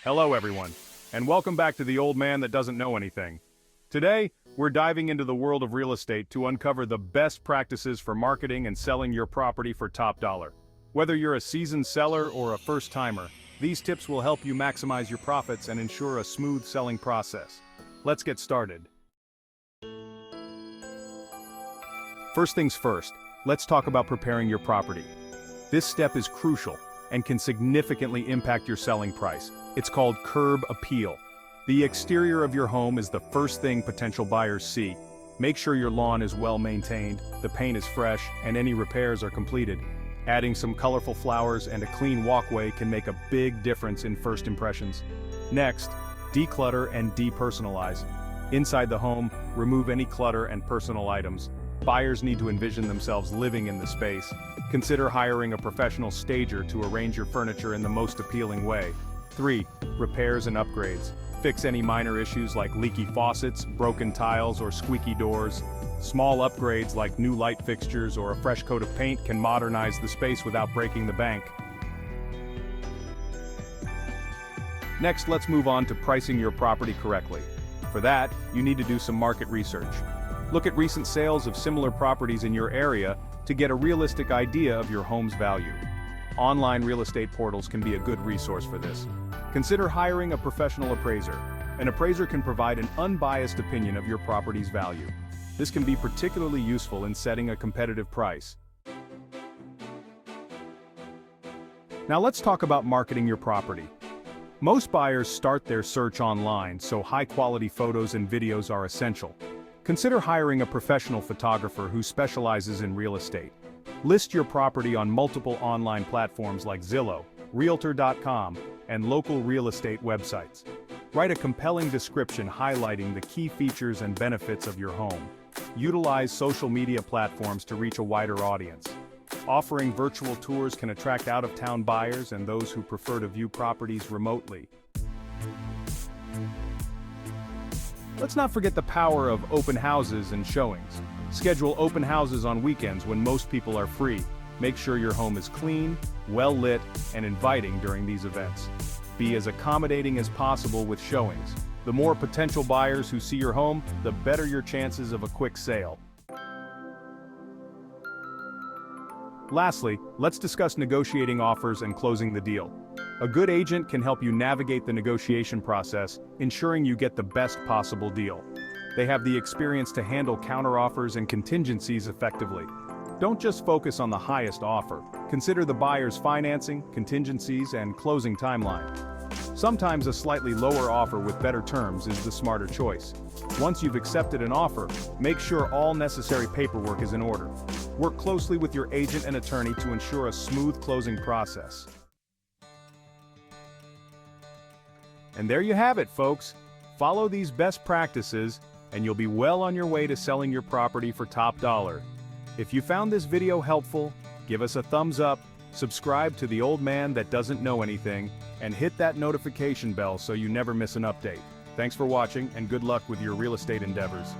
Hello everyone, and welcome back to the old man that doesn't know anything. Today, we're diving into the world of real estate to uncover the best practices for marketing and selling your property for top dollar. Whether you're a seasoned seller or a first-timer, these tips will help you maximize your profits and ensure a smooth selling process. Let's get started. First things first, let's talk about preparing your property. This step is crucial and can significantly impact your selling price. It's called curb appeal. The exterior of your home is the first thing potential buyers see. Make sure your lawn is well maintained, the paint is fresh, and any repairs are completed. Adding some colorful flowers and a clean walkway can make a big difference in first impressions. Next, declutter and depersonalize. Inside the home, remove any clutter and personal items. Buyers need to envision themselves living in the space. Consider hiring a professional stager to arrange your furniture in the most appealing way. 3. Repairs and upgrades. Fix any minor issues like leaky faucets, broken tiles, or squeaky doors. Small upgrades like new light fixtures or a fresh coat of paint can modernize the space without breaking the bank. Next, let's move on to pricing your property correctly. For that, you need to do some market research. Look at recent sales of similar properties in your area to get a realistic idea of your home's value. Online real estate portals can be a good resource for this. Consider hiring a professional appraiser. An appraiser can provide an unbiased opinion of your property's value. This can be particularly useful in setting a competitive price. Now let's talk about marketing your property. Most buyers start their search online, so high-quality photos and videos are essential. Consider hiring a professional photographer who specializes in real estate. List your property on multiple online platforms like Zillow, Realtor.com, and local real estate websites. Write a compelling description highlighting the key features and benefits of your home. Utilize social media platforms to reach a wider audience. Offering virtual tours can attract out-of-town buyers and those who prefer to view properties remotely. Let's not forget the power of open houses and showings. Schedule open houses on weekends when most people are free. Make sure your home is clean, well lit, and inviting during these events. Be as accommodating as possible with showings. The more potential buyers who see your home, the better your chances of a quick sale. Lastly, let's discuss negotiating offers and closing the deal. A good agent can help you navigate the negotiation process, ensuring you get the best possible deal. They have the experience to handle counteroffers and contingencies effectively. Don't just focus on the highest offer. Consider the buyer's financing, contingencies, and closing timeline. Sometimes a slightly lower offer with better terms is the smarter choice. Once you've accepted an offer, make sure all necessary paperwork is in order. Work closely with your agent and attorney to ensure a smooth closing process. And there you have it, folks. Follow these best practices, and you'll be well on your way to selling your property for top dollar. If you found this video helpful, give us a thumbs up, subscribe to the old man that doesn't know anything, and hit that notification bell so you never miss an update. Thanks for watching, and good luck with your real estate endeavors.